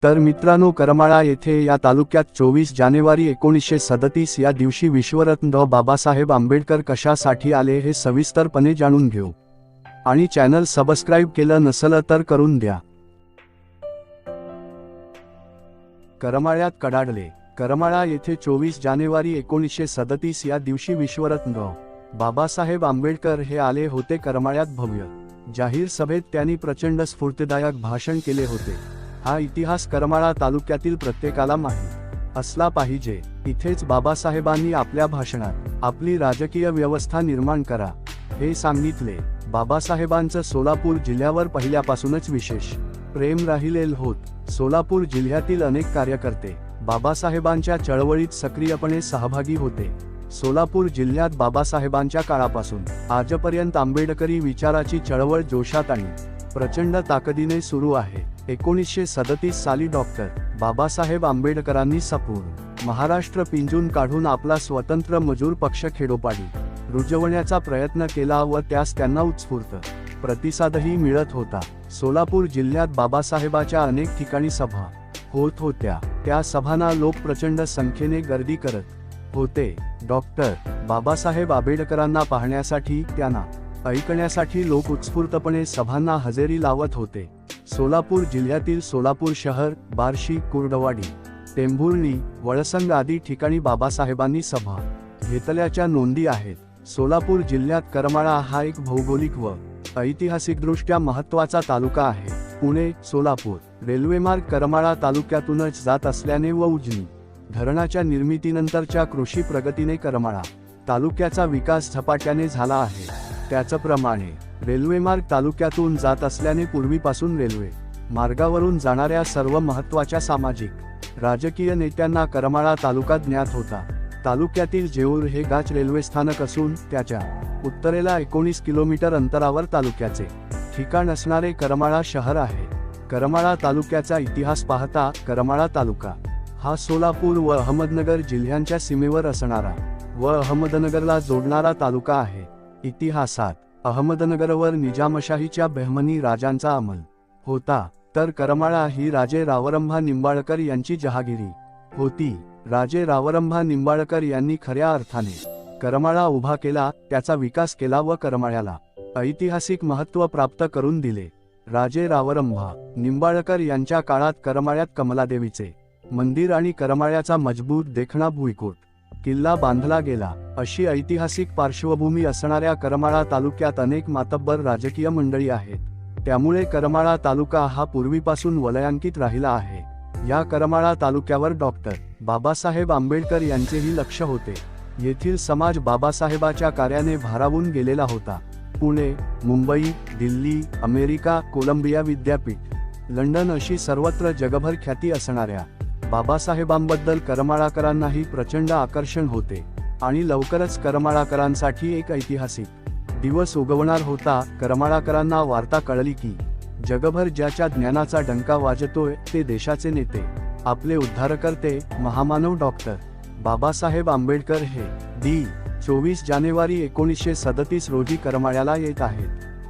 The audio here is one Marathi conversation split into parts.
तर मित्रांनो, करमाळा येथे या तालुक्यात 24 जानेवारी 1937 या दिवशी विश्वरत्न डॉ. बाबासाहेब आंबेडकर कशासाठी आले हे सविस्तरपणे जाणून घेऊ. आणि चॅनल सबस्क्राईब केलं नसेल तर करून द्या. करमाळ्यात कडाडले. करमाळा येथे 24 जानेवारी 1937 या दिवशी विश्वरत्न डॉ. बाबासाहेब आंबेडकर हे आले होते. करमाळ्यात भव्य जाहीर सभेत त्यांनी प्रचंड स्फूर्तिदायक भाषण केले होते. हा इतिहास करमाळा तालुक्यातील प्रत्येकाला माहीत असला पाहिजे. इथेच बाबासाहेबांनी आपल्या भाषणात आपली राजकीय व्यवस्था निर्माण करा हे सांगितले. बाबासाहेबांचं सोलापूर जिल्ह्यावर पहिल्यापासूनच विशेष प्रेम राहिलेलं होत. सोलापूर जिल्ह्यातील अनेक कार्यकर्ते बाबासाहेबांच्या चळवळीत सक्रियपणे सहभागी होते. सोलापूर जिल्ह्यात बाबासाहेबांच्या काळापासून आजपर्यंत आंबेडकरी विचाराची चळवळ जोशात आणि प्रचंड ताकदीने सुरू आहे. 1937 साली डॉक्टर बाबासाहेब आंबेडकरांनी संपूर्ण महाराष्ट्र पिंजून काढून आपला स्वतंत्र मजूर पक्ष खेडोपाडी रुजवण्याचा प्रयत्न केला व त्यास त्यांना उत्स्फूर्त प्रतिसादही मिळत होता. सोलापूर जिल्ह्यात बाबासाहेबाच्या अनेक ठिकाणी सभा होत होत्या. त्या सभांना लोक प्रचंड संख्येने गर्दी करत होते. डॉक्टर बाबासाहेब आंबेडकरांना पाहण्यासाठी, त्यांना ऐकण्यासाठी लोक उत्स्फूर्तपणे सभांना हजेरी लावत होते. सोलापूर जिल्ह्यातील सोलापूर शहर, बार्शी, कुर्डवाडी, टेंभुर्णी, वळसंग आदी ठिकाणी बाबासाहेबांनी सभा घेतल्याच्या नोंदी आहेत. सोलापूर जिल्ह्यात करमाळा हा एक भौगोलिक व ऐतिहासिकदृष्ट्या महत्त्वाचा तालुका आहे. पुणे सोलापूर रेल्वेमार्ग करमाळा तालुक्यातूनच जात असल्याने व उजनी धरणाच्या निर्मितीनंतरच्या कृषी प्रगतीने करमाळा तालुक्याचा विकास झपाट्याने झाला आहे. त्याचप्रमाणे रेल्वेमार्ग तालुक्यातून जात असल्याने पूर्वीपासून रेल्वे मार्गावरून जाणाऱ्या सर्व महत्त्वाच्या सामाजिक, राजकीय नेत्यांना करमाळा तालुका ज्ञात होता. तालुक्यातील जेऊर हे गाच रेल्वे स्थानक असून त्याच्या उत्तरेला 19 किलोमीटर अंतरावर तालुक्याचे ठिकाण असणारे करमाळा शहर आहे. करमाळा तालुक्याचा इतिहास पाहता करमाळा तालुका हा सोलापूर व अहमदनगर जिल्ह्यांच्या सीमेवर असणारा व अहमदनगरला जोडणारा तालुका आहे. इतिहासात अहमदनगरवर निजामशाहीच्या बहमनी राजांचा अंमल होता, तर करमाळा ही राजे रावरंभा निंबाळकर यांची जहागिरी होती. राजे रावरंभा निंबाळकर यांनी खऱ्या अर्थाने करमाळा उभा केला, त्याचा विकास केला व करमाळ्याला ऐतिहासिक महत्त्व प्राप्त करून दिले. राजे रावरंभा निंबाळकर यांच्या काळात करमाळ्यात कमलादेवीचे मंदिर आणि करमाळ्याचा मजबूत देखणा भुईकोट किल्ला बांधला गेला. अशी ऐतिहासिक पार्श्वभूमी असणाऱ्या करमाळा तालुक्यात अनेक मातब्बर राजकीय मंडळी आहेत. त्यामुळे करमाळा तालुका हा पूर्वीपासून वलयांकित राहिला आहे. या करमाळा तालुक्यावर डॉक्टर बाबासाहेब आंबेडकर यांचेही लक्ष होते. येथील समाज बाबासाहेबाच्या कार्याने भारावून गेलेला होता. पुणे, मुंबई, दिल्ली, अमेरिका, कोलंबिया विद्यापीठ, लंडन अशी सर्वत्र जगभर ख्याती असणाऱ्या बाबासाहेबांबद्दल करमाळाकरांनाही प्रचंड आकर्षण होते. आणि लवकरच करमाळाकरांसाठी एक ऐतिहासिक दिवस उगवणार होता. करमाळाकरांना वार्ता कळली की जगभर ज्याच्या ज्ञानाचा डंका वाजतोय ते देशाचे नेते, आपले उद्धारकर्ते, महामानव डॉक्टर बाबासाहेब आंबेडकर हे 24 जानेवारी 1937 रोजी करमाळ्याला येत आहेत.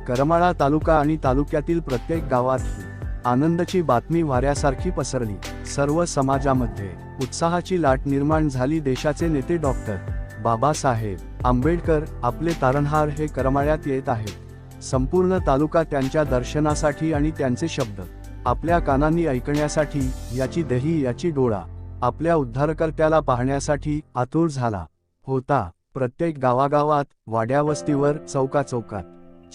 करमाळा तालुका आणि तालुक्यातील प्रत्येक गावात ही आनंदाची बातमी वाऱ्यासारखी पसरली. सर्व समाजामध्ये उत्साहाची लाट निर्माण झाली. देशाचे नेते डॉक्टर बाबासाहेब आंबेडकर आपले तारणहार हे करमाळ्यात येत आहेत. संपूर्ण तालुका त्यांच्या दर्शनासाठी आणि त्यांचे शब्द आपल्या कानांनी ऐकण्यासाठी, याची दही याची डोळा आपल्या उद्धारकर्त्याला पाहण्यासाठी आतुर झाला होता. प्रत्येक गावागावात, वाड्यावस्तीवर, चौकाचौकात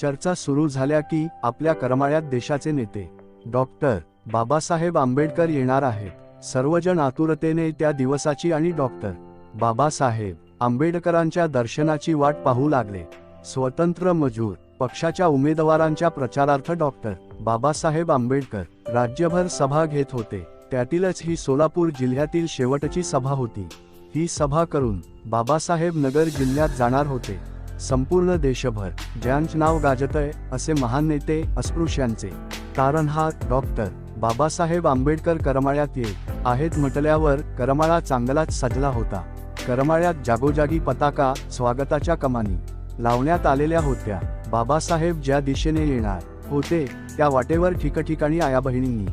चर्चा सुरू झाल्या की आपल्या करमाळ्यात देशाचे नेते डॉक्टर बाबासाहेब आंबेडकर येणार आहेत. सर्वजण आतुरतेने त्या दिवसाची आणि डॉक्टर बाबासाहेब आंबेडकरांच्या दर्शनाची वाट पाहू लागले. स्वतंत्र मजूर पक्षाच्या उमेदवारांच्या प्रचारार्थ डॉक्टर बाबासाहेब आंबेडकर राज्यभर सभा घेत होते. त्यातीलच ही सोलापूर जिल्ह्यातील शेवटची सभा होती. ही सभा करून बाबासाहेब नगर जिल्ह्यात जाणार होते. संपूर्ण देशभर ज्यांचे नाव गाजतय असे महान नेते, अस्पृश्यांचे तारणहार डॉक्टर बाबासाहेब आंबेडकर करमाळ्यात येत आहेत म्हटल्यावर करमाळा चांगलाच सजला होता. करमाळ्यात जागोजागी पताका, स्वागताच्या कमानी लावण्यात आलेल्या होत्या. बाबासाहेब ज्या दिशेने येणार होते त्या वाटेवर ठिकठिकाणी आया बहिणींनी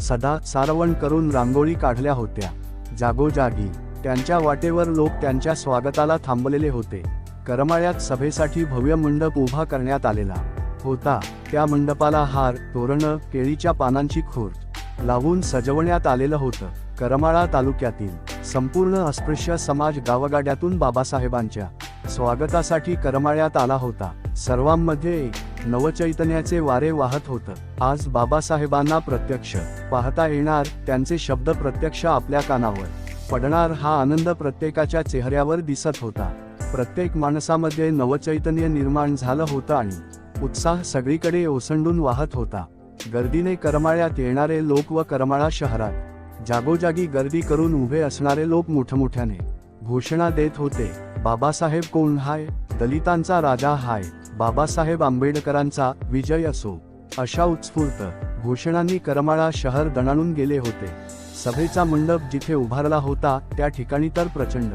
सदा सारवण करून रांगोळी काढल्या होत्या. जागोजागी त्यांच्या वाटेवर लोक त्यांच्या स्वागताला थांबलेले होते. करमाळ्यात सभेसाठी भव्य मंडप उभा करण्यात आलेला होता. त्या मंडपाला हार, तोरणं, केळीच्या पानांची खोड लावून सजवण्यात आलेलं होतं. करमाळा तालुक्यातील संपूर्ण अस्पृश्य समाज गावगाड्यातून बाबासाहेबांच्या स्वागतासाठी करमाळ्यात आला होता. सर्वांमध्ये एक नवचैतन्याचे वारे वाहत होतं. आज बाबासाहेबांना प्रत्यक्ष पाहता येणार, त्यांचे शब्द प्रत्यक्ष आपल्या कानावर पडणार, हा आनंद प्रत्येकाच्या चेहऱ्यावर दिसत होता. प्रत्येक माणसामध्ये नवचैतन्य निर्माण झालं होतं आणि उत्साह सगळीकडे ओसंडून वाहत होता. गर्दीने करमाळ्यात येणारे लोक व करमाळा शहरात जागोजागी गर्दी करून उभे असणारे लोक मोठमोठ्याने घोषणा देत होते. बाबासाहेब कोण हाय, दलितांचा राजा हाय, बाबासाहेब आंबेडकरांचा विजय असो, अशा उत्स्फूर्त घोषणांनी करमाळा शहर दणाणून गेले होते. सभेचा मंडप जिथे उभारला होता त्या ठिकाणी तर प्रचंड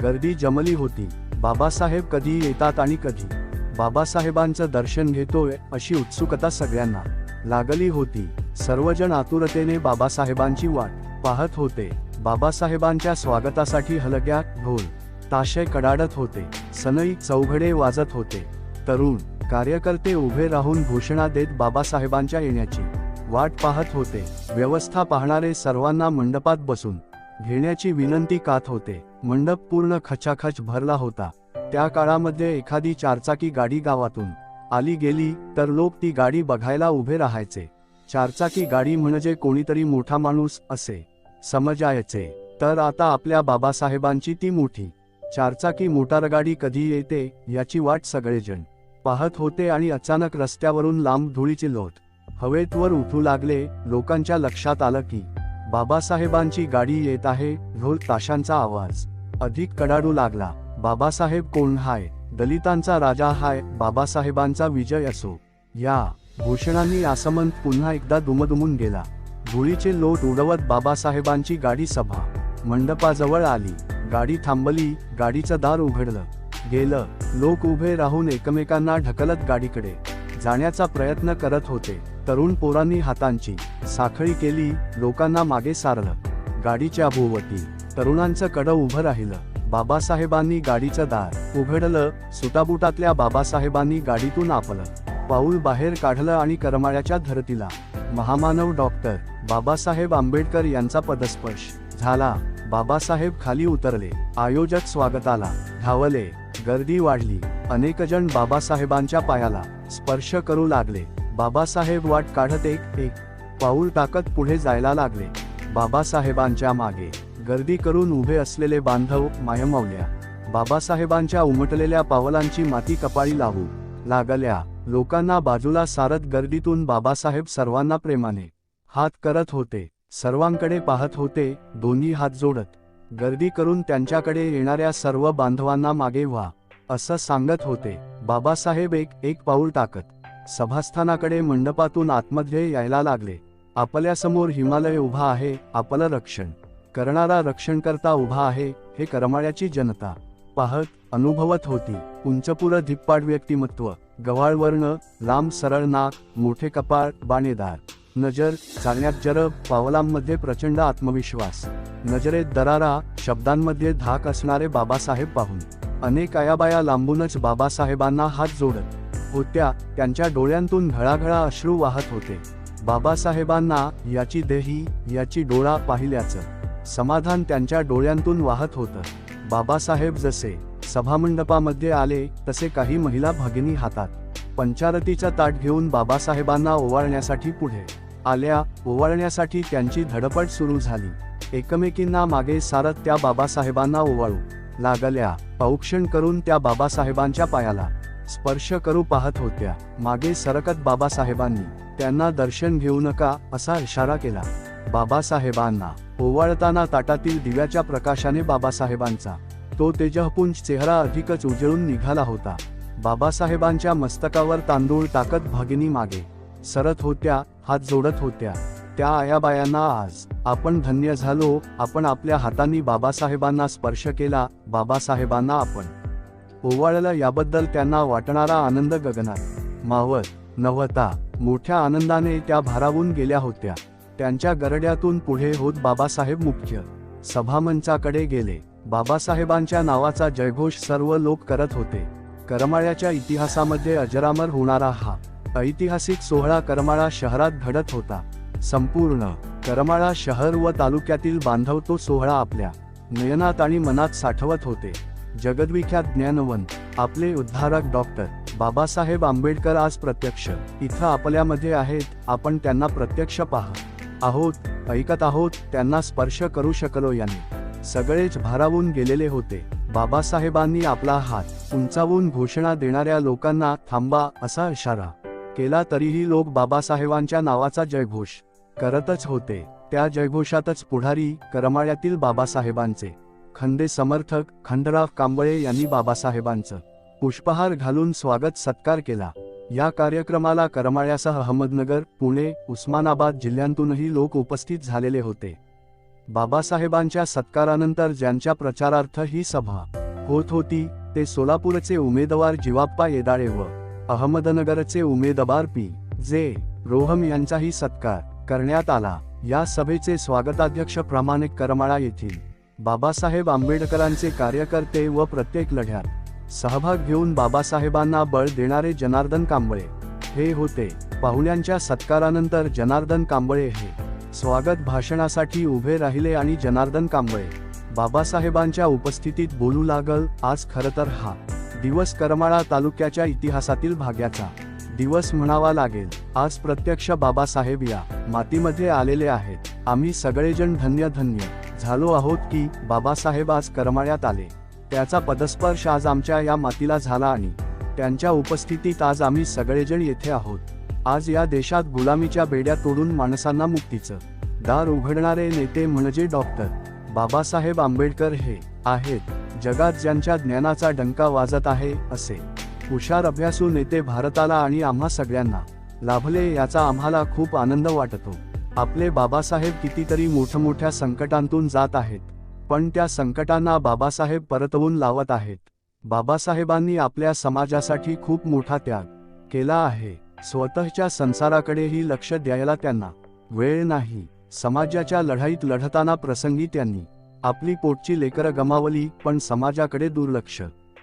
गर्दी जमली होती. बाबासाहेब कधी येतात आणि कधी बाबासाहेबांचं दर्शन घेतोय अशी उत्सुकता सगळ्यांना लागली होती. सर्वजण आतुरतेने बाबासाहेबांची वाट पाहत होते. बाबासाहेबांच्या स्वागतासाठी हलग्या, ढोल ताशे कडाडत होते. सनई चौघडे वाजत होते. तरुण कार्यकर्ते उभे राहून घोषणा देत बाबासाहेबांच्या येण्याची वाट पाहत होते. व्यवस्था पाहणारे सर्वांना मंडपात बसून घेण्याची विनंती करत होते. मंडप पूर्ण खचाखच भरला होता. त्या काळामध्ये एखादी चारचाकी गाडी गावातून आली गेली तर लोक ती गाडी बघायला उभे राहायचे. चारचाकी गाडी म्हणजे कोणीतरी मोठा माणूस असे समजायचे. तर आता आपल्या बाबासाहेबांची ती मोठी चारचाकी मोटारगाडी कधी येते याची वाट सगळेजण पाहत होते. आणि अचानक रस्त्यावरून लांब धुळीचे लोट हवेत वर उठू लागले. लोकांच्या लक्षात आलं की बाबासाहेबांची गाडी येत आहे. ढोल ताशांचा आवाज अधिक कडाडू लागला. बाबासाहेब कोण हाय, दलितांचा राजा हाय, बाबासाहेबांचा विजय असो, या घोषणांनी आसमंत पुन्हा एकदा दुमदुमून गेला. धुळीचे लोट उडवत बाबासाहेबांची गाडी सभा मंडपाजवळ आली. गाडी थांबली. गाडीचं दार उघडलं गेलं. लोक उभे राहून एकमेकांना ढकलत गाडीकडे जाण्याचा प्रयत्न करत होते. तरुण पोरांनी हातांची साखळी केली. लोकांना मागे सारलं. गाडीच्या भोवती तरुणांचं कडं उभं राहिलं. बाबासाहेबांनी गाडीचं दार उघडलं. सुटाबुटातल्या बाबासाहेबांनी गाडीतून आपलं पाऊल बाहेर काढलं आणि करमाळ्याच्या धरतीला महामानव डॉक्टर बाबासाहेब आंबेडकर यांचा पदस्पर्श झाला. बाबासाहेब खाली उतरले. आयोजक स्वागताला धावले. गर्दी वाढली. अनेक जण बाबासाहेबांच्या पायाला स्पर्श करू लागले. बाबासाहेब वाट काढत एक पाऊल टाकत पुढे जायला लागले. बाबासाहेबांच्या मागे गर्दी करून उभे असलेले बांधव मायमवल्या. बाबासाहेबांच्या उमटलेल्या पावलांची माती कपाळी लावू लागल्या. लोकांना बाजूला सारत गर्दीतून बाबासाहेब सर्वांना प्रेमाने हात करत होते. सर्वांकडे पाहत होते. दोन्ही हात जोडत गर्दी करून त्यांच्याकडे येणाऱ्या सर्व बांधवांना मागे व्हा असं सांगत होते. बाबासाहेब एक पाऊल टाकत सभास्थानाकडे मंडपातून आतमध्ये यायला लागले. आपल्यासमोर हिमालय उभा आहे. आपलं रक्षण करणारा रक्षणकर्ता उभा आहे. हे करमाळ्याची जनता पाहत अनुभवत होती. उंचपुर धिप्पाड व्यक्तिमत्व, गव्हाळ वर्ण, लांब सरळ नाक, मोठे कपाळ, बाणेदार नजर, चालण्यात जरब, पावलांमध्ये प्रचंड आत्मविश्वास, नजरेत दरारा, शब्दांमध्ये धाक असणारे बाबासाहेब पाहून अनेक आयाबाया लांबूनच बाबासाहेबांना हात जोडत होत्या. त्यांच्या डोळ्यांतून घळाघळा अश्रू वाहत होते. बाबासाहेबांना याची देही, याची डोळा पाहिल्याचं समाधान त्यांच्या डोळ्यांतून वाहत होतं. बाबासाहेब जसे सभामंडपामध्ये आले तसे काही महिला भगिनी हातात पंचारतीचा ताट घेऊन बाबासाहेबांना ओवाळण्यासाठी पुढे आल्या. ओवाळण्यासाठी त्यांची धडपड सुरू झाली. एकमेकींना मागे सारत त्या बाबासाहेबांना ओवाळू लागल्या. औक्षण करून त्या बाबासाहेबांच्या पायाला स्पर्श करू पाहत होत्या. मागे सरकत बाबासाहेबांनी त्यांना दर्शन घेऊ नका असा इशारा केला. बाबासाहेबांना ओवाळताना ताटातील दिव्याच्या प्रकाशाने बाबासाहेबांचा तो तेजःपुंज चेहरा अधिकच उजळून निघाला होता. बाबासाहेबांच्या मस्तकावर तांदूळ टाकत भगिनी मागे सरत होत्या, हात जोडत होत्या. त्या आयाबायांना आज आपण धन्य झालो. आपण आपल्या हातांनी बाबासाहेबांना स्पर्श केला. बाबासाहेबांना आपण ओवाळलं याबद्दल त्यांना वाटणारा आनंद गगनात मावत नव्हता. मोठ्या आनंदाने त्या भारावून गेल्या होत्या. त्यांच्या गरड्यातून पुढे होत बाबासाहेब मुख्य सभामंचाकडे गेले. बाबासाहेबांच्या नावाचा जयघोष सर्व लोक करत होते. करमाळ्याच्या इतिहासामध्ये अजरामर होणारा हा ऐतिहासिक सोहळा करमाळा शहरात घडत होता. संपूर्ण करमाळा शहर व तालुक्यातील बांधव तो सोहळा आपल्या नयनात आणि मनात साठवत होते. जगद्विख्यात ज्ञानवंत आपले उद्धारक डॉक्टर बाबासाहेब आंबेडकर आज प्रत्यक्ष इथं आपल्यामध्ये आहेत. आपण त्यांना प्रत्यक्ष पाहत आहोत, ऐकत आहोत, त्यांना स्पर्श करू शकलो याने सगळेच भारावून गेलेले होते. बाबासाहेबांनी आपला हात उंचावून घोषणा देणाऱ्या लोकांना थांबा असा इशारा केला, तरीही लोक बाबासाहेबांच्या नावाचा जयघोष करतच होते. त्या जयघोषातच पुढारी करमाळ्यातील बाबासाहेबांचे खंदे समर्थक खंडराव कांबळे यांनी बाबासाहेबांचं पुष्पहार घालून स्वागत सत्कार केला. या कार्यक्रमाला करमाळ्यासह अहमदनगर, पुणे, उस्मानाबाद जिल्ह्यांतूनही लोक उपस्थित झालेले होते. बाबासाहेबांच्या सत्कारानंतर ज्यांच्या प्रचारार्थ ही सभा होत होती ते सोलापूरचे उमेदवार जीवाप्पा येदाळे व अहमदनगरचे उमेदवार पी. जे. रोहम यांचाही सत्कार करण्यात आला. या सभेचे स्वागताध्यक्ष प्रामाणिक करमाळा येथील बाबासाहेब आंबेडकरांचे कार्यकर्ते व प्रत्येक लढ्यात सहभाग घेऊन बाबासाहेबांना बळ देणारे जनार्दन कांबळे हे होते. पाहुण्यांच्या सत्कारानंतर जनार्दन कांबळे हे स्वागत भाषणासाठी उभे राहिले आणि जनार्दन कांबळे बाबासाहेबांच्या उपस्थितीत बोलू लागल. आज खरंतर हा दिवस करमाळा तालुक्याच्या इतिहासातील भाग्याचा दिवस म्हणावा लागेल. आज प्रत्यक्ष बाबासाहेब या मातीमध्ये आलेले आहेत. आम्ही सगळेजण धन्य धन्य झालो आहोत की बाबासाहेब आज करमाळ्यात आले. त्याचा पदस्पर्श आज आमच्या या मातीला झाला आणि त्यांच्या उपस्थितीत आज आम्ही सगळेजण येथे आहोत. आज या देशात गुलामीच्या बेड्या तोडून माणसांना मुक्तीचं दार उघडणारे नेते म्हणजे डॉक्टर बाबासाहेब आंबेडकर हे आहेत. जगात ज्यांच्या ज्ञानाचा डंका वाजत आहे असे हुशार अभ्यासू नेते भारताला आणि आम्हा सगळ्यांना लाभले याचा आम्हाला खूप आनंद वाटतो. आपले बाबासाहेब कितीतरी मोठमोठ्या संकटांतून जात आहेत, पण त्या संकटांना बाबासाहेब परतवून लावत आहेत. बाबासाहेबांनी आपल्या समाजासाठी खूप मोठा त्याग केला आहे. स्वतःच्या संसाराकडेही लक्ष द्यायला त्यांना वेळ नाही. समाजाच्या लढाईत लढताना प्रसंगी त्यांनी आपली पोटची लेकरं गमावली, पण समाजाकडे दुर्लक्ष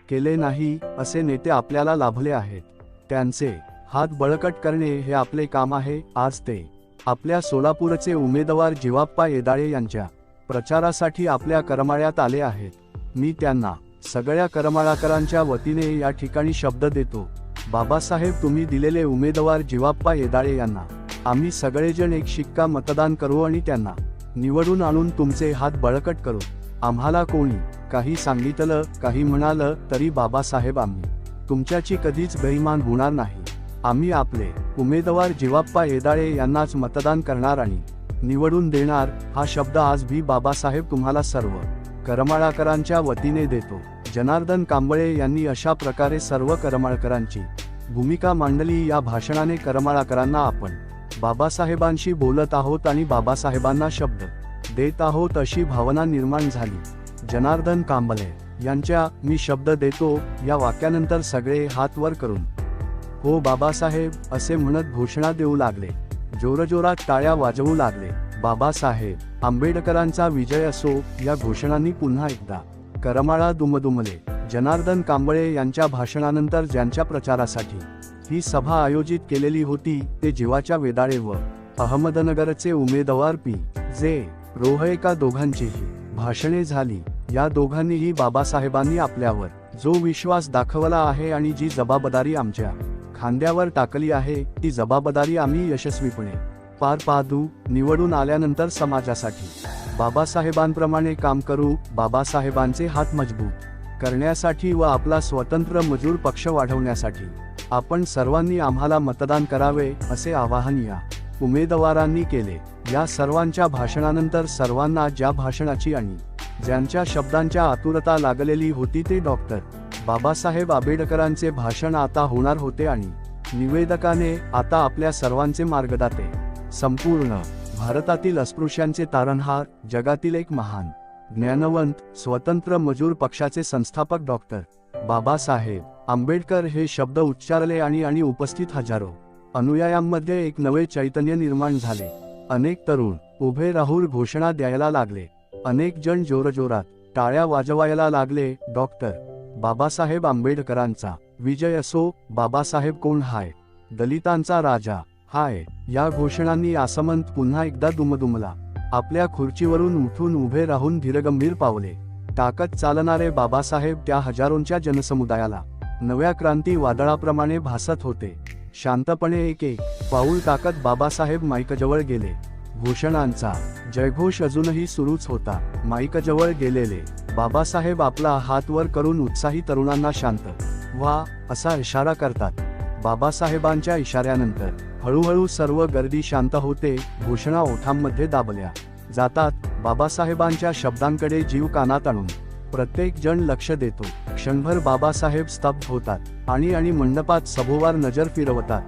केले नाही. असे नेते आपल्याला लाभले आहेत. त्यांचे हात बळकट करणे हे आपले काम आहे. आज ते आपल्या सोलापूरचे उमेदवार जीवाप्पा येदाळे यांच्या प्रचारासाठी आपल्या करमाळ्यात आले आहेत. मी त्यांना सगळ्या करमाळाकरांच्या वतीने या ठिकाणी शब्द देतो. बाबासाहेब, तुम्ही दिलेले उमेदवार जीवाप्पा येदाळे यांना आम्ही सगळेजण एक शिक्का मतदान करू आणि त्यांना निवडून आणून तुमचे हात बळकट करू. आम्हाला कोणी काही सांगितलं, काही म्हणालं तरी बाबासाहेब आम्ही तुमच्याची कधीच बेईमान होणार नाही. आम्ही आपले उमेदवार जीवाप्पा येदाळे यांनाच मतदान करणार आणि निवडून देणार. हा शब्द आज भी बाबासाहेब तुम्हाला सर्व करमाळाकरांच्या वतीने देतो. जनार्दन कांबळे यांनी अशा प्रकारे सर्व करमाळकरांची भूमिका मांडली. या भाषणाने करमाळाकरांना आपण बाबासाहेबांशी बोलत आहोत आणि बाबासाहेबांना शब्द देत आहोत अशी भावना निर्माण झाली. जनार्दन कांबळे यांच्या मी शब्द देतो या वाक्यानंतर सगळे हात वर करून हो बाबासाहेब असे म्हणत घोषणा देऊ लागले. जोरजोरात टाळ्या वाजवू लागले. बाबासाहेब आंबेडकरांचा विजय असो या घोषणांनी पुन्हा एकदा करमाळा दुमदुमले. जनार्दन कांबळे यांच्या भाषणानंतर ज्यांच्या प्रचारासाठी ही सभा आयोजित केलेली होती ते जीवाच्या येदाळे व अहमदनगरचे उमेदवार पी. जे. रोहयेका दोघांचीही भाषणे झाली. या दोघांनीही बाबासाहेबांनी आपल्यावर जो विश्वास दाखवला आहे आणि जी जबाबदारी आमच्या खांद्यावर टाकली आहे ती जबाबदारी आम्ही यशस्वीपणे पार पाडू. निवडून आल्यानंतर समाजासाठी बाबासाहेबांप्रमाणे काम करू. बाबासाहेबांचे हात मजबूत करण्यासाठी व आपला स्वतंत्र मजूर पक्ष वाढवण्यासाठी आपण सर्वांनी आम्हाला मतदान करावे असे आवाहन या उमेदवारांनी केले. या सर्वांच्या भाषणानंतर सर्वांना ज्या भाषणाची आणि ज्यांच्या शब्दांच्या आतुरता लागलेली होती ते डॉक्टर बाबासाहेब आंबेडकरांचे भाषण आता होणार होते आणि निवेदकाने आता आपल्या सर्वांचे मार्गदाते, संपूर्ण भारतातील अस्पृश्यांचे तारणहार, जगातील एक महान ज्ञानवंत, स्वतंत्र मजूर पक्षाचे संस्थापक डॉक्टर बाबासाहेब आंबेडकर हे शब्द उच्चारले आणि उपस्थित हजारो अनुयायांमध्ये एक नवे चैतन्य निर्माण झाले. अनेक तरुण उभे राहून घोषणा द्यायला लागले. अनेक जण जोरजोरात टाळ्या वाजवायला लागले. डॉक्टर बाबासाहेब आंबेडकरांचा विजय असो, बाबासाहेब कोण हाय, दलितांचा राजा हाय, या घोषणांनी आसमंत पुन्हा एकदा दुमदुमला. आपल्या खुर्चीवरून उठून उभे राहून धीरगंभीर पावले टाकत चालणारे बाबासाहेब त्या हजारोंच्या जनसमुदायाला नव्या क्रांती वादळाप्रमाणे भासत होते. शांतपणे एक एक पाऊल टाकत बाबासाहेब माईकजवळ गेले. घोषणांचा जयघोष अजूनही सुरूच होता. माईकजवळ गेलेले बाबासाहेब आपला हात वर करून उत्साही तरुणांना शांत व्हा असा इशारा करतात. बाबासाहेबांच्या इशाऱ्यानंतर हळूहळू सर्व गर्दी शांत होते. घोषणा ओठांमध्ये दाबल्या जातात. बाबासाहेबांच्या शब्दांकडे जीव कानात आणून प्रत्येक जण लक्ष देतो. क्षणभर बाबासाहेब स्तब्ध होतात आणि मंडपात सभोवार नजर फिरवतात.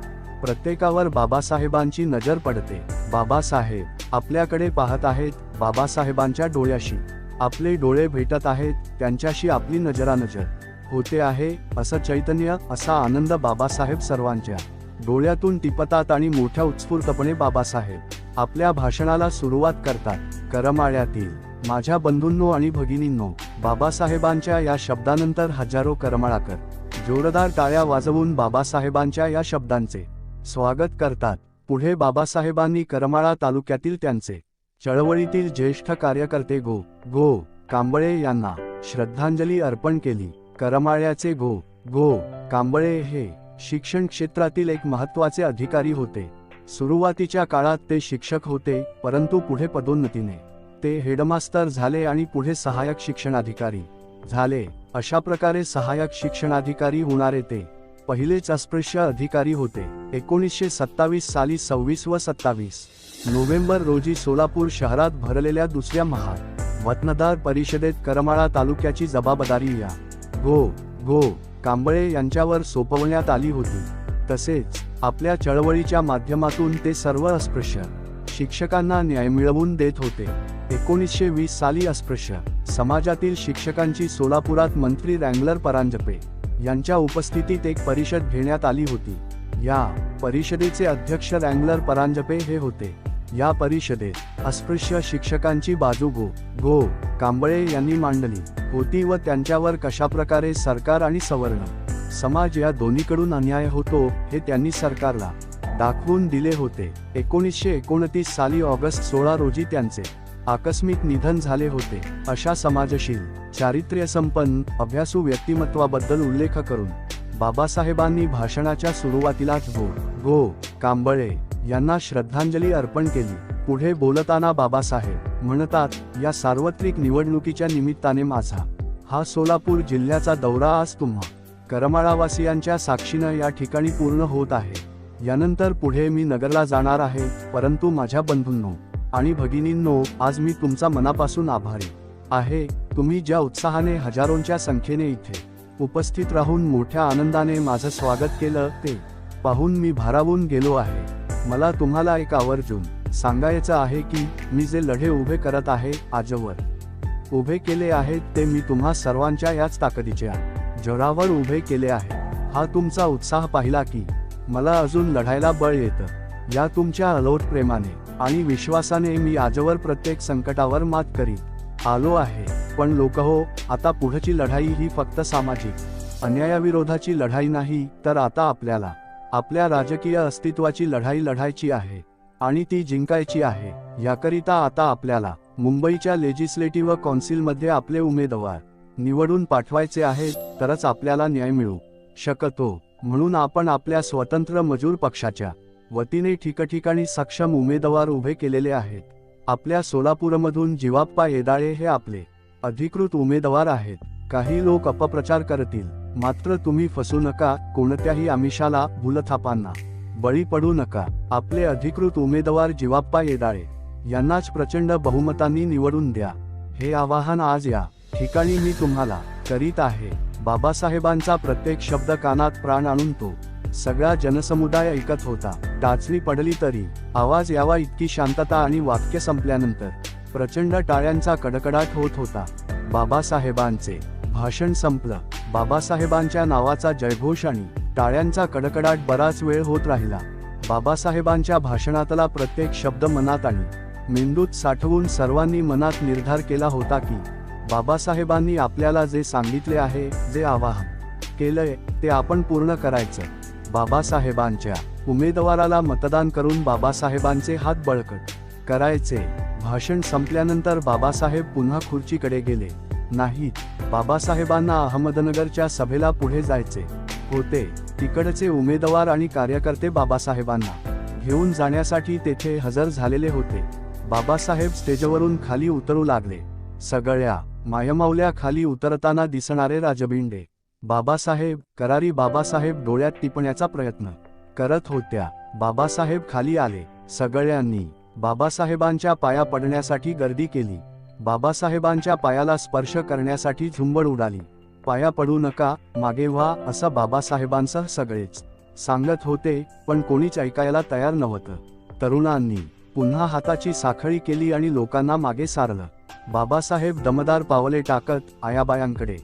प्रत्येकावर बाबासाहेबांची नजर पडते. बाबासाहेब आपल्याकडे पाहत आहेत. बाबासाहेबांच्या डोळ्याशी आपले डोळे भेटत आहेत. त्यांच्याशी आपली नजरानजर होते आहे. असं चैतन्य, असा आनंद बाबासाहेब सर्वांच्या डोळ्यातून टिपतात आणि मोठ्या उत्स्फूर्तपणे बाबासाहेब आपल्या भाषणाला सुरुवात करतात. करमाळ्यातील माझ्या बंधूंनो आणि भगिनींनो, बाबासाहेबांच्या या शब्दानंतर हजारो करमाळाकर जोरदार टाळ्या वाजवून बाबासाहेबांच्या या शब्दांचे स्वागत करतात. पुढे बाबासाहेबांनी करमाळा तालुक्यातील त्यांचे चळवळीतील ज्येष्ठ कार्यकर्ते गो कांबळे यांना श्रद्धांजली अर्पण केली. करमाळ्याचे गो कांबळे हे शिक्षण क्षेत्रातील एक महत्त्वाचे अधिकारी होते. सुरुवातीच्या काळात ते शिक्षक होते, परंतु पुढे पदोन्नतीने ते हेडमास्तर झाले आणि पुढे सहाय्यक शिक्षणाधिकारी झाले. अशा प्रकारे सहाय्यक शिक्षणाधिकारी होणारे ते पहिलेच अस्पृश्य अधिकारी होते. 1927 साली 26 व 27 नोव्हेंबर रोजी सोलापूर शहरात भरलेल्या दुसऱ्या मतदार परिषदेत करमाळा तालुक्याची जबाबदारी या गो कांबळे यांच्यावर सोपवण्यात आली होती. तसेच आपल्या चळवळीच्या माध्यमातून ते सर्व अस्पृश्य शिक्षकांना न्याय मिळवून देत होते. 1920 साली अस्पृश्य समाजातील शिक्षकांची सोलापुरात मंत्री रँगलर परांजपे यांच्या उपस्थितीत एक परिषद घेण्यात आली होती. या परिषदेचे अध्यक्ष रँगलर परांजपे हे होते. या परिषदेत अस्पृश्य शिक्षकांची बाजू गो कांबळे यांनी मांडली होती व त्यांच्यावर कशाप्रकारे सरकार आणि सवर्ण समाज या दोन्हीकडून अन्याय होतो हे त्यांनी सरकारला दाखवून दिले होते. 1929 साली ऑगस्ट 16 रोजी त्यांचे आकस्मिक निधन झाले होते. अशा समाजशील, चारित्र्यसंपन्न, अभ्यासू व्यक्तिमत्वाबद्दल उल्लेख करून बाबासाहेबांनी भाषणाच्या सुरुवातीलाच गो कांबळे यांना श्रद्धांजली अर्पण केली. पुढे बोलताना बाबासाहेब म्हणतात, या सार्वत्रिक निवडणुकीच्या निमित्ताने माझा हा सोलापूर जिल्ह्याचा दौरा आज तुम्हा करमाळावासियांच्या साक्षीनं या ठिकाणी पूर्ण होत आहे. यानंतर पुढे मी नगरला जाणार आहे. परंतु माझ्या बंधूंनो आणि भगिनींनो, आज मी तुमचा मनापासून आभारी आहे. तुम्ही ज्या उत्साहाने हजारोंच्या संख्येने इथे उपस्थित राहून मोठ्या आनंदाने माझं स्वागत केलं ते पाहून मी भारावून गेलो आहे. मला तुम्हाला एक आवर्जून सांगायचं आहे की मी जे लढे उभे करत आहे, आजवर उभे केले आहेत, ते मी तुम्हा सर्वांच्या याच ताकदीच्या जोरावर उभे केले आहे. हा तुमचा उत्साह पाहिला की मला अजून लढायला बळ येतं. या तुमच्या अलोट प्रेमाने आणि विश्वासाने मी आजवर प्रत्येक संकटावर मात करीत आलो आहे. पण लोकहो, आता पुढची लढाई ही फक्त सामाजिक अन्यायाविरोधाची लढाई नाही, तर आता आपल्याला आपल्या राजकीय अस्तित्वाची लढाई लढायची आहे आणि ती जिंकायची आहे. याकरिता आता आपल्याला मुंबईच्या लेजिस्लेटिव्ह कौन्सिलमध्ये आपले उमेदवार निवडून पाठवायचे आहेत, तरच आपल्याला न्याय मिळू शकतो. म्हणून आपण आपल्या स्वतंत्र मजूर पक्षाच्या वतीने ठिकठिकाणी सक्षम उमेदवार उभे केलेले आहेत. आपल्या सोलापूरमधून जीवाप्पा येदाळे हे आपले अधिकृत उमेदवार आहेत. काही लोक अपप्रचार करतील, मात्र तुम्ही फसू नका. कोणत्याही आमिषाला, भूलथापांना बळी पडू नका. आपले अधिकृत उमेदवार जीवाप्पा येदाळे यांनाच प्रचंड बहुमतांनी निवडून द्या. हे आवाहन आज या ठिकाणी मी तुम्हाला करीत आहे. बाबासाहेबांचा प्रत्येक शब्द कानात प्राण आणून तो सगळा जनसमुदाय ऐकत होता. टाचणी पडली तरी आवाज यावा इतकी शांतता आणि वाक्य संपल्यानंतर प्रचंड टाळ्यांचा कडकडाट होत होता. बाबासाहेबांचे भाषण संपलं. बाबासाहेबांच्या नावाचा जयघोष आणि टाळ्यांचा कडकडाट बराच वेळ होत राहिला. बाबासाहेबांच्या भाषणातला प्रत्येक शब्द मनात आणि मेंदूत साठवून सर्वांनी मनात निर्धार केला होता की बाबासाहेबांनी आपल्याला जे सांगितले आहे, जे आवाहन केलंय, ते आपण पूर्ण करायचं। बाबासाहेबांच्या उमेदवाराला मतदान करून बाबासाहेबांचे हात बळकट करायचे। भाषण संपल्यानंतर बाबासाहेब पुन्हा खुर्चीकडे गेले नाहीत। बाबासाहेबांना अहमदनगरच्या सभेला पुढे जायचे होते। तिकडचे उमेदवार आणि कार्यकर्ते बाबासाहेबांना घेऊन जाण्यासाठी तेथे हजर झालेले होते। बाबासाहेब स्टेजवरून खाली उतरू लागले। सगळ्या मायमाऊल्या खाली उतरताना दिसणारे राजबिंडे बाबासाहेब, करारी बाबासाहेब डोळ्यात टिपण्याचा प्रयत्न करत होत्या। बाबासाहेब खाली आले। सगळ्यांनी बाबासाहेबांच्या पाया पडण्यासाठी गर्दी केली। बाबासाहेबांच्या पायाला स्पर्श करण्यासाठी झुंबड उडाली। पाया पडू नका, मागे व्हा, असं बाबासाहेबांसह सगळेच सांगत होते, पण कोणीच ऐकायला तयार नव्हतं। तरुणांनी पुन्हा हाताची साखळी केली आणि लोकांना मागे सारलं। बाबासाहेब दमदार पावले टाकत आयाबायांकडे,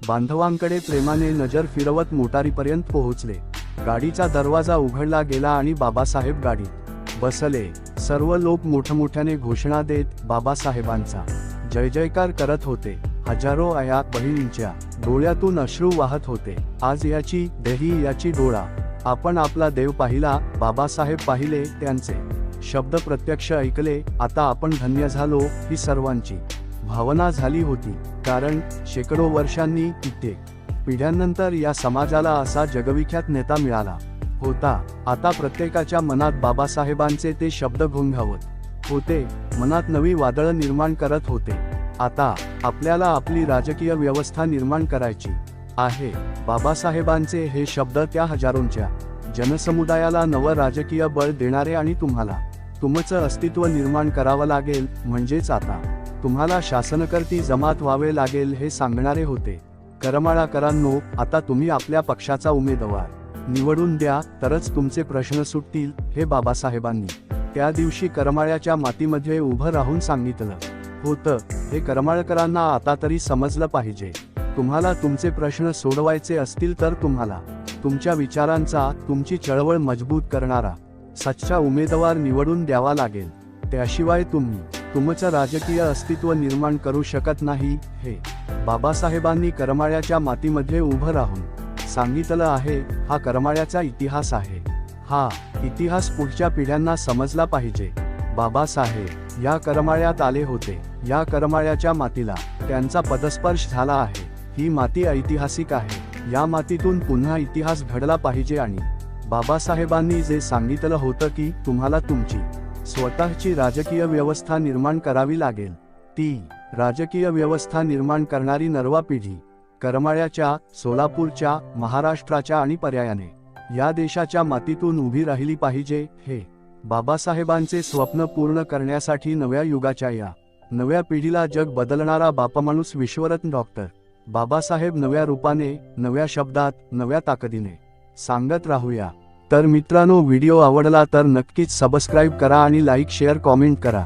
बांधवांकडे प्रेमाने नजर फिरवत मोटारीपर्यंत पोहोचले। गाडीचा दरवाजा उघडला गेला आणि बाबासाहेब गाडीत बसले। सर्व लोक मोठमोठ्याने घोषणा देत बाबासाहेबांचा जय जयकार करत होते। हजारो आया बहिणींच्या डोळ्यातून अश्रू वाहत होते। आज याची देही याची डोळा, आपण आपला देव पाहिला, बाबासाहेब पाहिले, त्यांचे शब्द प्रत्यक्ष ऐकले, आता आपण धन्य झालो, ही सर्वांची भावना झाली होती। कारण शेकडो वर्षांनी, कित्येक पिढ्यांनंतर या समाजाला असा जगविख्यात नेता मिळाला होता। आता प्रत्येकाच्या मनात बाबासाहेबांचे ते शब्द घोंघावत होते, मनात नवी वादळं निर्माण करत होते। आता आपल्याला आपली राजकीय व्यवस्था निर्माण करायची आहे। बाबासाहेबांचे हे शब्द त्या हजारोंच्या जनसमुदायाला नवं राजकीय बळ देणारे आणि तुम्हाला तुमचं अस्तित्व निर्माण करावं लागेल, म्हणजेच आता तुम्हाला शासनकर्ती जमात व्हावे लागेल हे सांगणारे होते। करमाळाकरांनो, आता तुम्ही आपल्या पक्षाचा उमेदवार निवडून द्या, तरच तुमचे प्रश्न सुटतील, हे बाबासाहेबांनी त्या दिवशी करमाळ्याच्या मातीमध्ये उभं राहून सांगितलं होतं। हे करमाळकरांना आता तरी समजलं पाहिजे। तुम्हाला तुमचे प्रश्न सोडवायचे असतील तर तुम्हाला तुमच्या विचारांचा, तुमची चळवळ मजबूत करणारा सच्चा उमेदवार निवडून द्यावा लागेल। त्याशिवाय तुम्ही तुमचं राजकीय अस्तित्व निर्माण करू शकत नाही, हे बाबासाहेबांनी करमाळ्याच्या मातीमध्ये उभं राहून सांगितलं आहे। हा करमाळ्याचा इतिहास आहे। हा इतिहास पुढच्या पिढ्यांना समजला पाहिजे। बाबासाहेब या करमाळ्यात आले होते। या करमाळ्याच्या मातीला त्यांचा पदस्पर्श झाला आहे। ही माती ऐतिहासिक आहे। या मातीतून पुन्हा इतिहास घडला पाहिजे आणि बाबासाहेबांनी जे सांगितलं होतं की तुम्हाला तुमची स्वतःची राजकीय व्यवस्था निर्माण करावी लागेल, ती राजकीय व्यवस्था निर्माण करणारी नरवा पिढी करमाळ्याच्या, सोलापूरच्या, महाराष्ट्राच्या आणि पर्यायाने या देशाच्या मातीतून उभी राहिली पाहिजे। हे बाबासाहेबांचे स्वप्न पूर्ण करण्यासाठी नव्या युगाच्या या नव्या पिढीला जग बदलणारा बापमाणूस विश्वरत्न डॉक्टर बाबासाहेब नव्या रूपाने, नव्या शब्दात, नव्या ताकदीने सांगत राहूया। तर मित्रांनो, व्हिडिओ आवडला तर नक्कीच सबस्क्राईब करा आणि लाईक, शेअर, कॉमेंट करा।